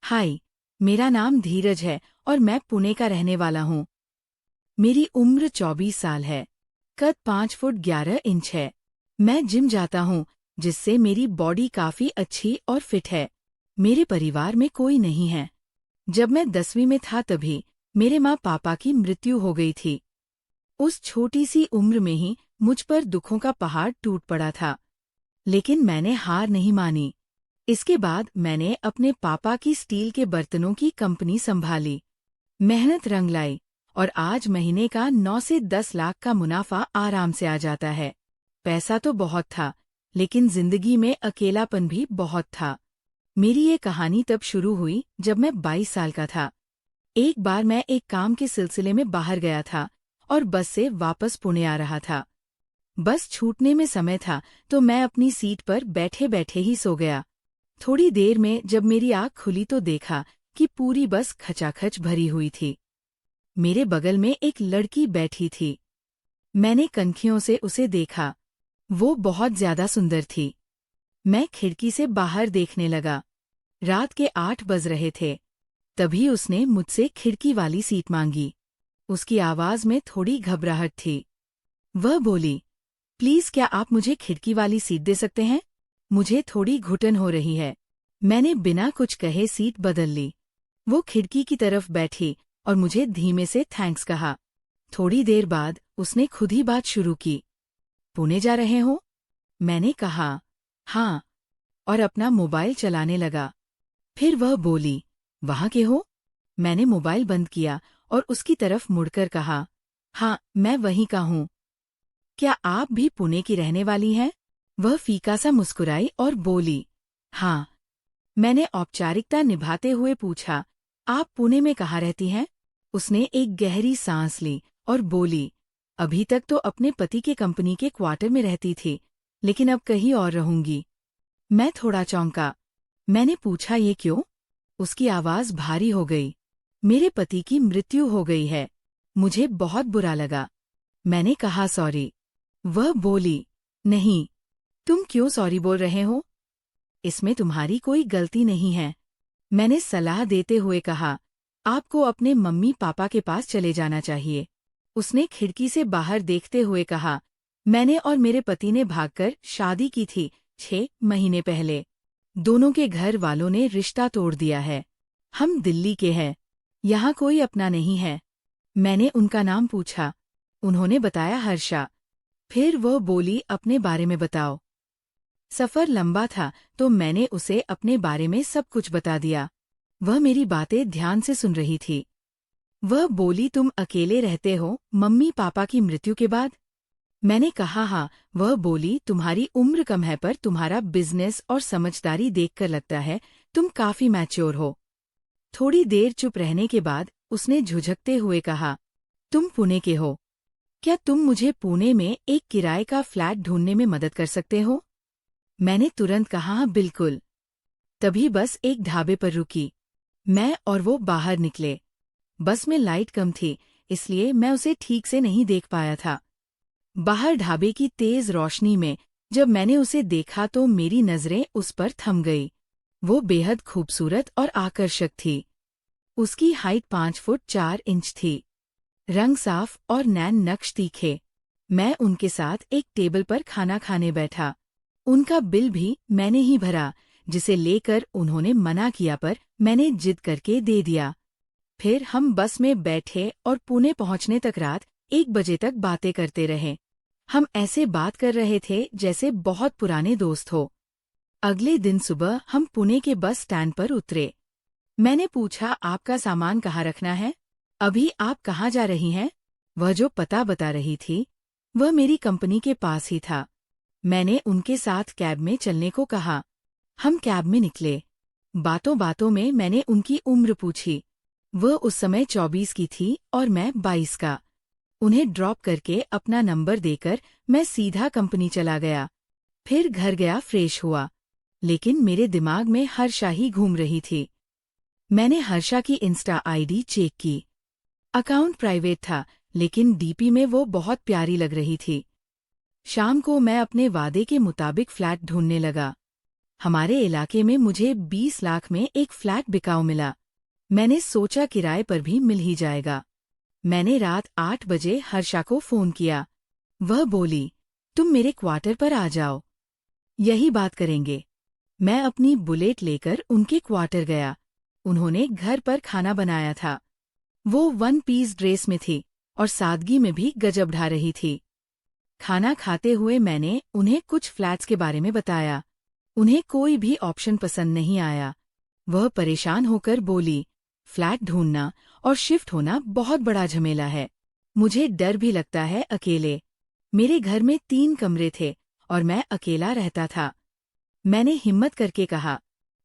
हाय, मेरा नाम धीरज है और मैं पुणे का रहने वाला हूँ। मेरी उम्र 24 साल है। कद 5 फुट 11 इंच है। मैं जिम जाता हूँ, जिससे मेरी बॉडी काफी अच्छी और फिट है। मेरे परिवार में कोई नहीं है। जब मैं 10वीं में था तभी मेरे माँ पापा की मृत्यु हो गई थी। उस छोटी सी उम्र में ही मुझ पर दुखों का पहाड़ टूट पड़ा था, लेकिन मैंने हार नहीं मानी। इसके बाद मैंने अपने पापा की स्टील के बर्तनों की कंपनी संभाली। मेहनत रंग लाई और आज महीने का 9 से 10 लाख का मुनाफा आराम से आ जाता है। पैसा तो बहुत था, लेकिन जिंदगी में अकेलापन भी बहुत था। मेरी ये कहानी तब शुरू हुई जब मैं 22 साल का था। एक बार मैं एक काम के सिलसिले में बाहर गया था और बस से वापस पुणे आ रहा था। बस छूटने में समय था तो मैं अपनी सीट पर बैठे बैठे ही सो गया। थोड़ी देर में जब मेरी आँख खुली तो देखा कि पूरी बस खचाखच भरी हुई थी। मेरे बगल में एक लड़की बैठी थी। मैंने कनखियों से उसे देखा। वो बहुत ज्यादा सुंदर थी। मैं खिड़की से बाहर देखने लगा। रात के 8 बज रहे थे। तभी उसने मुझसे खिड़की वाली सीट मांगी। उसकी आवाज में थोड़ी घबराहट थी। वह बोली, प्लीज क्या आप मुझे खिड़की वाली सीट दे सकते हैं? मुझे थोड़ी घुटन हो रही है। मैंने बिना कुछ कहे सीट बदल ली। वो खिड़की की तरफ बैठी और मुझे धीमे से थैंक्स कहा। थोड़ी देर बाद उसने खुद ही बात शुरू की। पुणे जा रहे हो? मैंने कहा, हाँ, और अपना मोबाइल चलाने लगा। फिर वह बोली, वहाँ के हो? मैंने मोबाइल बंद किया और उसकी तरफ मुड़कर कहा, हाँ, मैं वहीं का हूँ। क्या आप भी पुणे की रहने वाली हैं? वह फीका सा मुस्कुराई और बोली, हाँ। मैंने औपचारिकता निभाते हुए पूछा, आप पुणे में कहाँ रहती हैं? उसने एक गहरी सांस ली और बोली, अभी तक तो अपने पति के कंपनी के क्वार्टर में रहती थी, लेकिन अब कहीं और रहूंगी। मैं थोड़ा चौंका। मैंने पूछा, ये क्यों? उसकी आवाज भारी हो गई। मेरे पति की मृत्यु हो गई है। मुझे बहुत बुरा लगा। मैंने कहा, सॉरी। वह बोली, नहीं, तुम क्यों सॉरी बोल रहे हो? इसमें तुम्हारी कोई गलती नहीं है। मैंने सलाह देते हुए कहा, आपको अपने मम्मी पापा के पास चले जाना चाहिए। उसने खिड़की से बाहर देखते हुए कहा, मैंने और मेरे पति ने भागकर शादी की थी 6 महीने पहले। दोनों के घर वालों ने रिश्ता तोड़ दिया है। हम दिल्ली के हैं। यहाँ कोई अपना नहीं है। मैंने उनका नाम पूछा। उन्होंने बताया, हर्षा। फिर वह बोली, अपने बारे में बताओ। सफर लंबा था तो मैंने उसे अपने बारे में सब कुछ बता दिया। वह मेरी बातें ध्यान से सुन रही थी। वह बोली, तुम अकेले रहते हो मम्मी पापा की मृत्यु के बाद? मैंने कहा, हाँ। वह बोली, तुम्हारी उम्र कम है पर तुम्हारा बिजनेस और समझदारी देखकर लगता है तुम काफी मैच्योर हो। थोड़ी देर चुप रहने के बाद उसने झुझकते हुए कहा, तुम पुणे के हो। क्या तुम मुझे पुणे में एक किराए का फ्लैट ढूंढने में मदद कर सकते हो? मैंने तुरंत कहा, हाँ, बिल्कुल। तभी बस एक ढाबे पर रुकी। मैं और वो बाहर निकले। बस में लाइट कम थी, इसलिए मैं उसे ठीक से नहीं देख पाया था। बाहर ढाबे की तेज रोशनी में जब मैंने उसे देखा तो मेरी नजरें उस पर थम गई। वो बेहद खूबसूरत और आकर्षक थी। उसकी हाइट 5 फुट 4 इंच थी। रंग साफ और नैन नक्श तीखे। मैं उनके साथ एक टेबल पर खाना खाने बैठा। उनका बिल भी मैंने ही भरा, जिसे लेकर उन्होंने मना किया पर मैंने जिद करके दे दिया। फिर हम बस में बैठे और पुणे पहुंचने तक रात 1 बजे तक बातें करते रहे। हम ऐसे बात कर रहे थे जैसे बहुत पुराने दोस्त हो। अगले दिन सुबह हम पुणे के बस स्टैंड पर उतरे। मैंने पूछा, आपका सामान कहाँ रखना है? अभी आप कहाँ जा रही हैं? वह जो पता बता रही थी, वह मेरी कंपनी के पास ही था। मैंने उनके साथ कैब में चलने को कहा। हम कैब में निकले। बातों बातों में मैंने उनकी उम्र पूछी। वह उस समय 24 की थी और मैं 22 का। उन्हें ड्रॉप करके अपना नंबर देकर मैं सीधा कंपनी चला गया। फिर घर गया, फ्रेश हुआ। लेकिन मेरे दिमाग में हर्षा ही घूम रही थी। मैंने हर्षा की इंस्टा आईडी चेक की। अकाउंट प्राइवेट था, लेकिन डीपी में वो बहुत प्यारी लग रही थी। शाम को मैं अपने वादे के मुताबिक फ्लैट ढूंढने लगा। हमारे इलाके में मुझे 20 लाख में एक फ्लैट बिकाऊ मिला। मैंने सोचा किराए पर भी मिल ही जाएगा। मैंने रात 8 बजे हर्षा को फोन किया। वह बोली, तुम मेरे क्वार्टर पर आ जाओ, यही बात करेंगे। मैं अपनी बुलेट लेकर उनके क्वार्टर गया। उन्होंने घर पर खाना बनाया था। वो 1 पीस ड्रेस में थी और सादगी में भी गजब ढा रही थी। खाना खाते हुए मैंने उन्हें कुछ फ्लैट्स के बारे में बताया। उन्हें कोई भी ऑप्शन पसंद नहीं आया। वह परेशान होकर बोली, फ्लैट ढूंढना और शिफ्ट होना बहुत बड़ा झमेला है। मुझे डर भी लगता है अकेले। मेरे घर में 3 कमरे थे और मैं अकेला रहता था। मैंने हिम्मत करके कहा,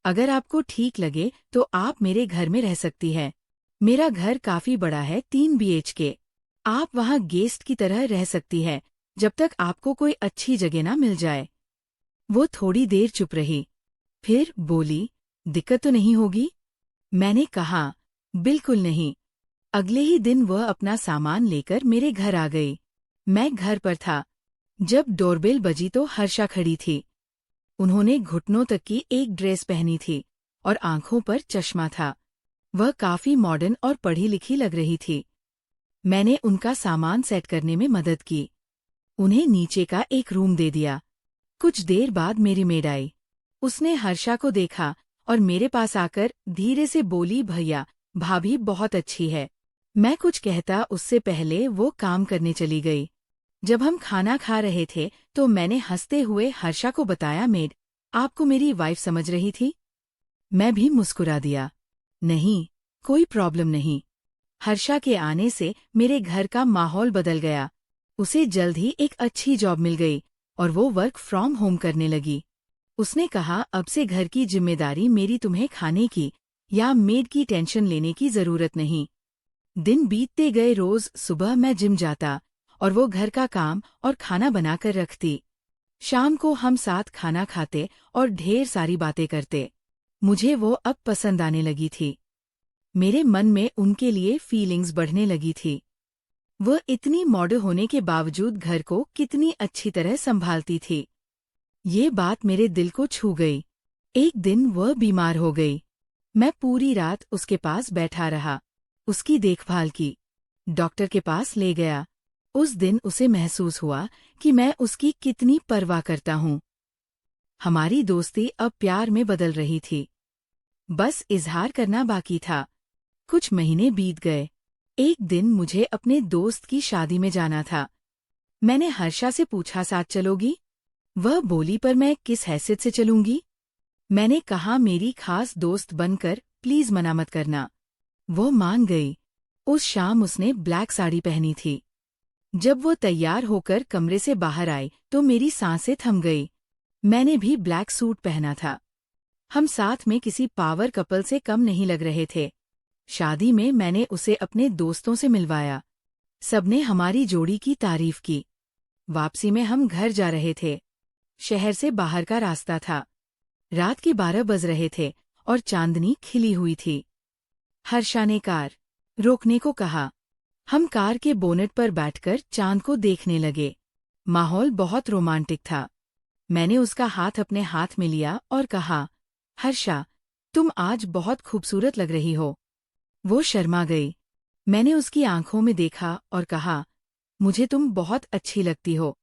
अगर आपको ठीक लगे तो आप मेरे घर में रह सकती है। मेरा घर काफी बड़ा है, 3 BHK। आप वहाँ गेस्ट की तरह रह सकती है जब तक आपको कोई अच्छी जगह ना मिल जाए। वो थोड़ी देर चुप रही, फिर बोली, दिक्कत तो नहीं होगी? मैंने कहा, बिल्कुल नहीं। अगले ही दिन वह अपना सामान लेकर मेरे घर आ गई। मैं घर पर था। जब डोरबेल बजी तो हर्षा खड़ी थी। उन्होंने घुटनों तक की एक ड्रेस पहनी थी और आंखों पर चश्मा था। वह काफी मॉडर्न और पढ़ी लिखी लग रही थी। मैंने उनका सामान सेट करने में मदद की। उन्हें नीचे का एक रूम दे दिया। कुछ देर बाद मेरी मेड आई। उसने हर्षा को देखा और मेरे पास आकर धीरे से बोली, भैया भाभी बहुत अच्छी है। मैं कुछ कहता उससे पहले वो काम करने चली गई। जब हम खाना खा रहे थे तो मैंने हंसते हुए हर्षा को बताया, मेड आपको मेरी वाइफ समझ रही थी। मैं भी मुस्कुरा दिया, नहीं, कोई प्रॉब्लम नहीं। हर्षा के आने से मेरे घर का माहौल बदल गया। उसे जल्द ही एक अच्छी जॉब मिल गई और वो वर्क फ्रॉम होम करने लगी। उसने कहा, अब से घर की जिम्मेदारी मेरी, तुम्हें खाने की या मेड की टेंशन लेने की जरूरत नहीं। दिन बीतते गए। रोज सुबह मैं जिम जाता और वो घर का काम और खाना बनाकर रखती। शाम को हम साथ खाना खाते और ढेर सारी बातें करते। मुझे वो अब पसंद आने लगी थी। मेरे मन में उनके लिए फीलिंग्स बढ़ने लगी थी। वह इतनी मॉडर्न होने के बावजूद घर को कितनी अच्छी तरह संभालती थी। ये बात मेरे दिल को छू गई। एक दिन वह बीमार हो गई। मैं पूरी रात उसके पास बैठा रहा, उसकी देखभाल की, डॉक्टर के पास ले गया। उस दिन उसे महसूस हुआ कि मैं उसकी कितनी परवाह करता हूँ। हमारी दोस्ती अब प्यार में बदल रही थी। बस इजहार करना बाकी था। कुछ महीने बीत गए। एक दिन मुझे अपने दोस्त की शादी में जाना था। मैंने हर्षा से पूछा, साथ चलोगी? वह बोली, पर मैं किस हैसियत से चलूंगी? मैंने कहा, मेरी खास दोस्त बनकर प्लीज मना मत करना। वो मान गई। उस शाम उसने ब्लैक साड़ी पहनी थी। जब वो तैयार होकर कमरे से बाहर आई तो मेरी सांसें थम गई। मैंने भी ब्लैक सूट पहना था। हम साथ में किसी पावर कपल से कम नहीं लग रहे थे। शादी में मैंने उसे अपने दोस्तों से मिलवाया। सबने हमारी जोड़ी की तारीफ की। वापसी में हम घर जा रहे थे। शहर से बाहर का रास्ता था। रात के 12 बज रहे थे और चांदनी खिली हुई थी। हर्षा ने कार रोकने को कहा। हम कार के बोनेट पर बैठकर चांद को देखने लगे। माहौल बहुत रोमांटिक था। मैंने उसका हाथ अपने हाथ में लिया और कहा, हर्षा, तुम आज बहुत खूबसूरत लग रही हो। वो शर्मा गई। मैंने उसकी आंखों में देखा और कहा, मुझे तुम बहुत अच्छी लगती हो।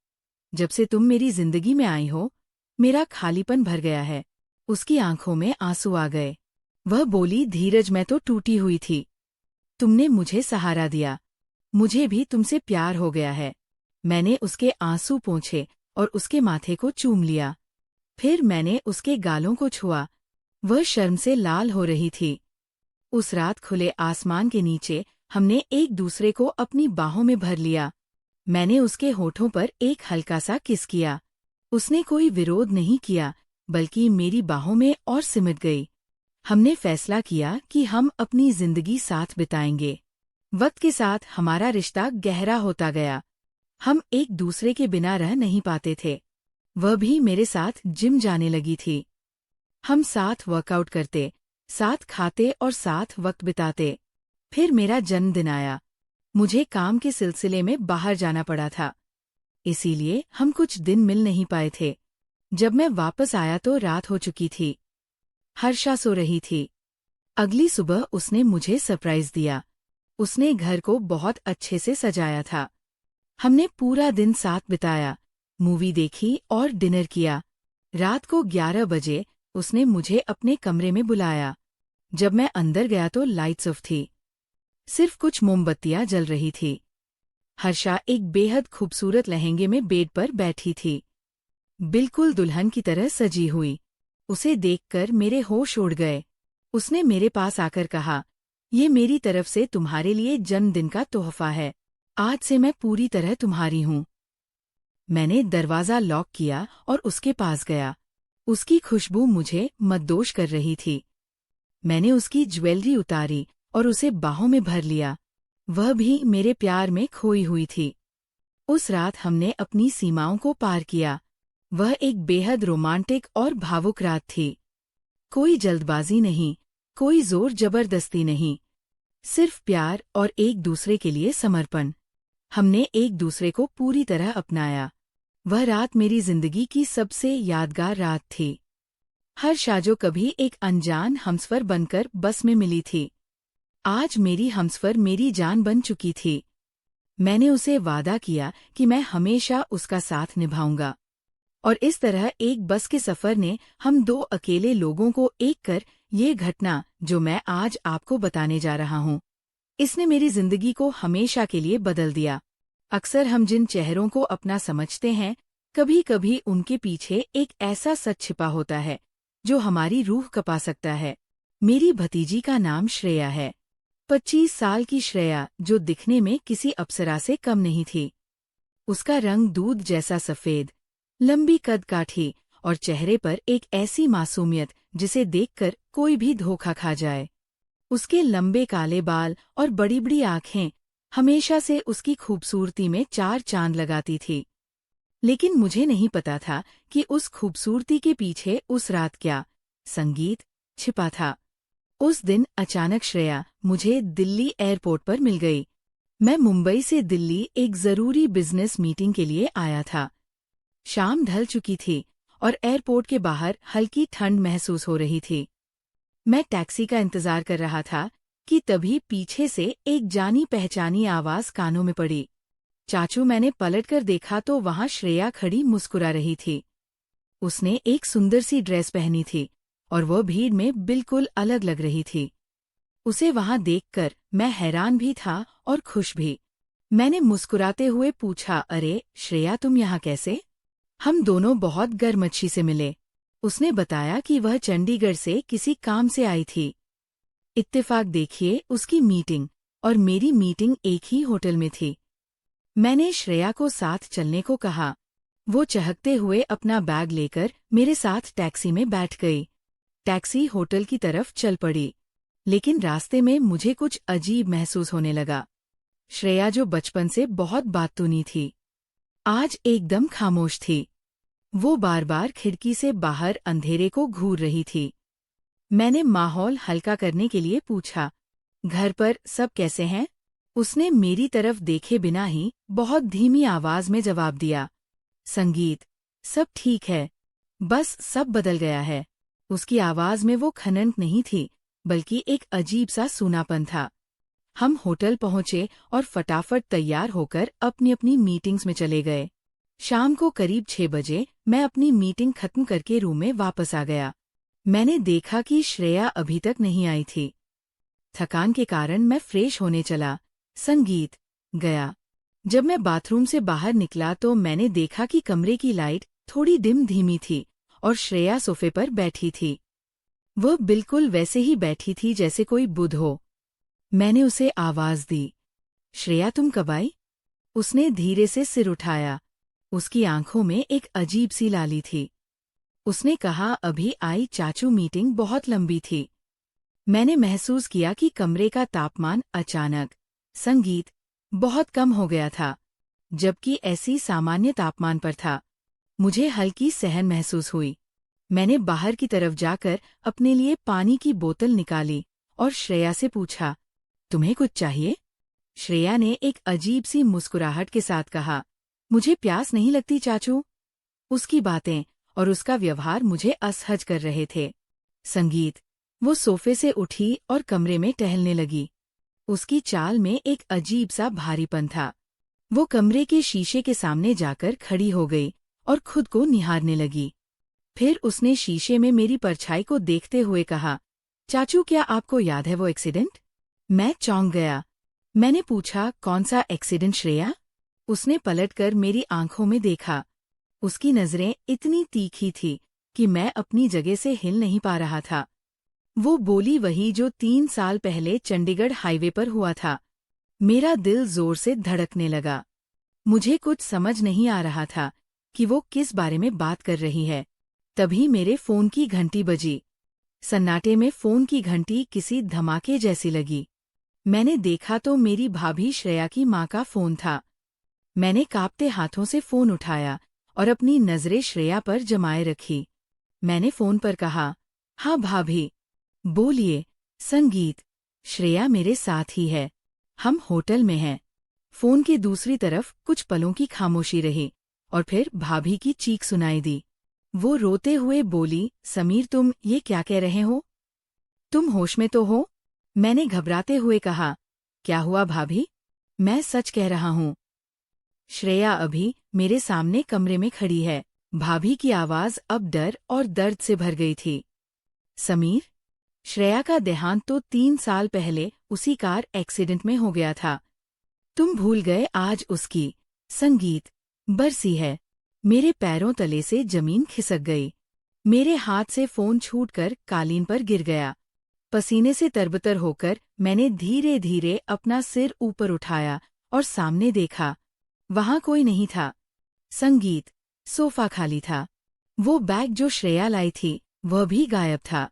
जब से तुम मेरी जिंदगी में आई हो, मेरा खालीपन भर गया है। उसकी आंखों में आंसू आ गए। वह बोली, धीरज, मैं तो टूटी हुई थी। तुमने मुझे सहारा दिया। मुझे भी तुमसे प्यार हो गया है। मैंने उसके आंसू पोंछे और उसके माथे को चूम लिया। फिर मैंने उसके गालों को छुआ। वह शर्म से लाल हो रही थी। उस रात खुले आसमान के नीचे हमने एक दूसरे को अपनी बाहों में भर लिया। मैंने उसके होठों पर एक हल्का सा किस किया। उसने कोई विरोध नहीं किया, बल्कि मेरी बाहों में और सिमट गई। हमने फैसला किया कि हम अपनी जिंदगी साथ बिताएंगे। वक्त के साथ हमारा रिश्ता गहरा होता गया। हम एक दूसरे के बिना रह नहीं पाते थे। वह भी मेरे साथ जिम जाने लगी थी। हम साथ वर्कआउट करते, साथ खाते और साथ वक्त बिताते। फिर मेरा जन्मदिन आया। मुझे काम के सिलसिले में बाहर जाना पड़ा था, इसीलिए हम कुछ दिन मिल नहीं पाए थे। जब मैं वापस आया तो रात हो चुकी थी। हर्षा सो रही थी। अगली सुबह उसने मुझे सरप्राइज दिया। उसने घर को बहुत अच्छे से सजाया था। हमने पूरा दिन साथ बिताया, मूवी देखी और डिनर किया। रात को 11 बजे उसने मुझे अपने कमरे में बुलाया। जब मैं अंदर गया तो लाइट्स ऑफ थी। सिर्फ कुछ मोमबत्तियां जल रही थी। हर्षा एक बेहद खूबसूरत लहंगे में बेड पर बैठी थी, बिल्कुल दुल्हन की तरह सजी हुई। उसे देखकर मेरे होश उड़ गए। उसने मेरे पास आकर कहा, ये मेरी तरफ से तुम्हारे लिए जन्मदिन का तोहफा है। आज से मैं पूरी तरह तुम्हारी हूँ। मैंने दरवाज़ा लॉक किया और उसके पास गया। उसकी खुशबू मुझे मद्दोश कर रही थी। मैंने उसकी ज्वेलरी उतारी और उसे बाहों में भर लिया। वह भी मेरे प्यार में खोई हुई थी। उस रात हमने अपनी सीमाओं को पार किया। वह एक बेहद रोमांटिक और भावुक रात थी। कोई जल्दबाजी नहीं, कोई जोर जबरदस्ती नहीं, सिर्फ प्यार और एक दूसरे के लिए समर्पण। हमने एक दूसरे को पूरी तरह अपनाया। वह रात मेरी जिंदगी की सबसे यादगार रात थी। हर्षा जो कभी एक अनजान हमसफर बनकर बस में मिली थी, आज मेरी हमसफर मेरी जान बन चुकी थी। मैंने उसे वादा किया कि मैं हमेशा उसका साथ निभाऊंगा। और इस तरह एक बस के सफर ने हम दो अकेले लोगों को एक कर ये घटना जो मैं आज आपको बताने जा रहा हूँ, इसने मेरी जिंदगी को हमेशा के लिए बदल दिया। अक्सर हम जिन चेहरों को अपना समझते हैं, कभी कभी उनके पीछे एक ऐसा सच छिपा होता है जो हमारी रूह कँपा सकता है। मेरी भतीजी का नाम श्रेया है। 25 साल की श्रेया, जो दिखने में किसी अप्सरा से कम नहीं थी। उसका रंग दूध जैसा सफेद, लंबी कद काठी और चेहरे पर एक ऐसी मासूमियत जिसे देखकर कोई भी धोखा खा जाए। उसके लंबे काले बाल और बड़ी बड़ी आंखें हमेशा से उसकी खूबसूरती में चार चांद लगाती थी। लेकिन मुझे नहीं पता था कि उस खूबसूरती के पीछे उस रात क्या संगीत छिपा था। उस दिन अचानक श्रेया मुझे दिल्ली एयरपोर्ट पर मिल गई। मैं मुंबई से दिल्ली एक जरूरी बिजनेस मीटिंग के लिए आया था। शाम ढल चुकी थी और एयरपोर्ट के बाहर हल्की ठंड महसूस हो रही थी। मैं टैक्सी का इंतजार कर रहा था कि तभी पीछे से एक जानी पहचानी आवाज कानों में पड़ी। चाचू, मैंने पलटकर देखा तो वहां श्रेया खड़ी मुस्कुरा रही थी। उसने एक सुंदर सी ड्रेस पहनी थी और वह भीड़ में बिल्कुल अलग लग रही थी। उसे वहां देखकर मैं हैरान भी था और खुश भी। मैंने मुस्कुराते हुए पूछा, अरे श्रेया, तुम यहाँ कैसे? हम दोनों बहुत गर्मच्छी से मिले। उसने बताया कि वह चंडीगढ़ से किसी काम से आई थी। इत्तेफाक देखिए, उसकी मीटिंग और मेरी मीटिंग एक ही होटल में थी। मैंने श्रेया को साथ चलने को कहा। वो चहकते हुए अपना बैग लेकर मेरे साथ टैक्सी में बैठ गई। टैक्सी होटल की तरफ चल पड़ी, लेकिन रास्ते में मुझे कुछ अजीब महसूस होने लगा। श्रेया, जो बचपन से बहुत बातूनी थी, आज एकदम खामोश थी। वो बार बार खिड़की से बाहर अंधेरे को घूर रही थी। मैंने माहौल हल्का करने के लिए पूछा, घर पर सब कैसे हैं? उसने मेरी तरफ देखे बिना ही बहुत धीमी आवाज में जवाब दिया, संगीत, सब ठीक है, बस सब बदल गया है। उसकी आवाज में वो खनन नहीं थी, बल्कि एक अजीब सा सूनापन था। हम होटल पहुंचे और फटाफट तैयार होकर अपनी अपनी मीटिंग्स में चले गए। शाम को करीब 6 बजे मैं अपनी मीटिंग खत्म करके रूम में वापस आ गया। मैंने देखा कि श्रेया अभी तक नहीं आई थी। थकान के कारण मैं फ्रेश होने चला, संगीत गया। जब मैं बाथरूम से बाहर निकला तो मैंने देखा कि कमरे की लाइट थोड़ी डिम धीमी थी और श्रेया सोफे पर बैठी थी। वह बिल्कुल वैसे ही बैठी थी जैसे कोई बुद्ध हो। मैंने उसे आवाज दी, श्रेया, तुम कब आई? उसने धीरे से सिर उठाया। उसकी आंखों में एक अजीब सी लाली थी। उसने कहा, अभी आई चाचू, मीटिंग बहुत लंबी थी। मैंने महसूस किया कि कमरे का तापमान अचानक संगीत बहुत कम हो गया था, जबकि ऐसी सामान्य तापमान पर था। मुझे हल्की सहन महसूस हुई। मैंने बाहर की तरफ जाकर अपने लिए पानी की बोतल निकाली और श्रेया से पूछा, तुम्हें कुछ चाहिए? श्रेया ने एक अजीब सी मुस्कुराहट के साथ कहा, मुझे प्यास नहीं लगती चाचू। उसकी बातें और उसका व्यवहार मुझे असहज कर रहे थे। संगीत। वो सोफे से उठी और कमरे में टहलने लगी। उसकी चाल में एक अजीब सा भारीपन था। वो कमरे के शीशे के सामने जाकर खड़ी हो गई और खुद को निहारने लगी। फिर उसने शीशे में मेरी परछाई को देखते हुए कहा, चाचू, क्या आपको याद है वो एक्सीडेंट? मैं चौंक गया। मैंने पूछा, कौन सा एक्सीडेंट श्रेया? उसने पलटकर मेरी आंखों में देखा। उसकी नजरें इतनी तीखी थी कि मैं अपनी जगह से हिल नहीं पा रहा था। वो बोली, वही जो 3 साल पहले चंडीगढ़ हाईवे पर हुआ था। मेरा दिल जोर से धड़कने लगा। मुझे कुछ समझ नहीं आ रहा था कि वो किस बारे में बात कर रही है। तभी मेरे फोन की घंटी बजी। सन्नाटे में फोन की घंटी किसी धमाके जैसी लगी। मैंने देखा तो मेरी भाभी श्रेया की माँ का फोन था। मैंने कांपते हाथों से फोन उठाया और अपनी नजरें श्रेया पर जमाए रखी। मैंने फोन पर कहा, हाँ भाभी, बोलिए। संगीत। श्रेया मेरे साथ ही है। हम होटल में हैं। फोन के दूसरी तरफ कुछ पलों की खामोशी रही और फिर भाभी की चीख सुनाई दी। वो रोते हुए बोली, समीर, तुम ये क्या कह रहे हो? तुम होश में तो हो? मैंने घबराते हुए कहा, क्या हुआ भाभी? मैं सच कह रहा हूँ। श्रेया अभी मेरे सामने कमरे में खड़ी है। भाभी की आवाज अब डर और दर्द से भर गई थी। समीर, श्रेया का देहांत तो 3 साल पहले उसी कार एक्सीडेंट में हो गया था। तुम भूल गए आज उसकी। संगीत। बरसी है। मेरे पैरों तले से जमीन खिसक गई। मेरे हाथ से फोन छूटकर कालीन पर गिर गया। पसीने से तरबतर होकर मैंने धीरे धीरे अपना सिर ऊपर उठाया और सामने देखा। वहां कोई नहीं था। संगीत। सोफा खाली था। वो बैग जो श्रेया लाई थी वह भी गायब था।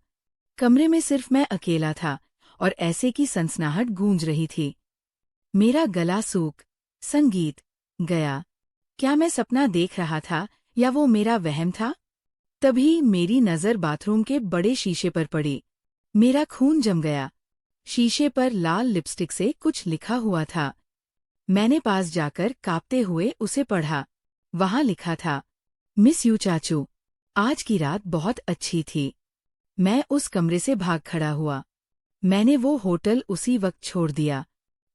कमरे में सिर्फ मैं अकेला था और ऐसे की सनसनाहट गूंज रही थी। मेरा गला सूख। संगीत। गया। क्या मैं सपना देख रहा था या वो मेरा वहम था? तभी मेरी नजर बाथरूम के बड़े शीशे पर पड़ी। मेरा खून जम गया। शीशे पर लाल लिपस्टिक से कुछ लिखा हुआ था। मैंने पास जाकर कांपते हुए उसे पढ़ा। वहां लिखा था, मिस यू चाचू, आज की रात बहुत अच्छी थी। मैं उस कमरे से भाग खड़ा हुआ। मैंने वो होटल उसी वक्त छोड़ दिया।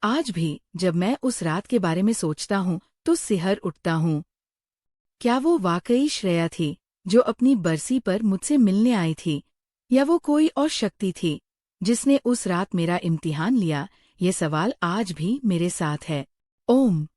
आज भी जब मैं उस रात के बारे में सोचता हूँ तो सिहर उठता हूँ। क्या वो वाकई श्रेया थी जो अपनी बरसी पर मुझसे मिलने आई थी, या वो कोई और शक्ति थी जिसने उस रात मेरा इम्तिहान लिया? ये सवाल आज भी मेरे साथ है। ओम।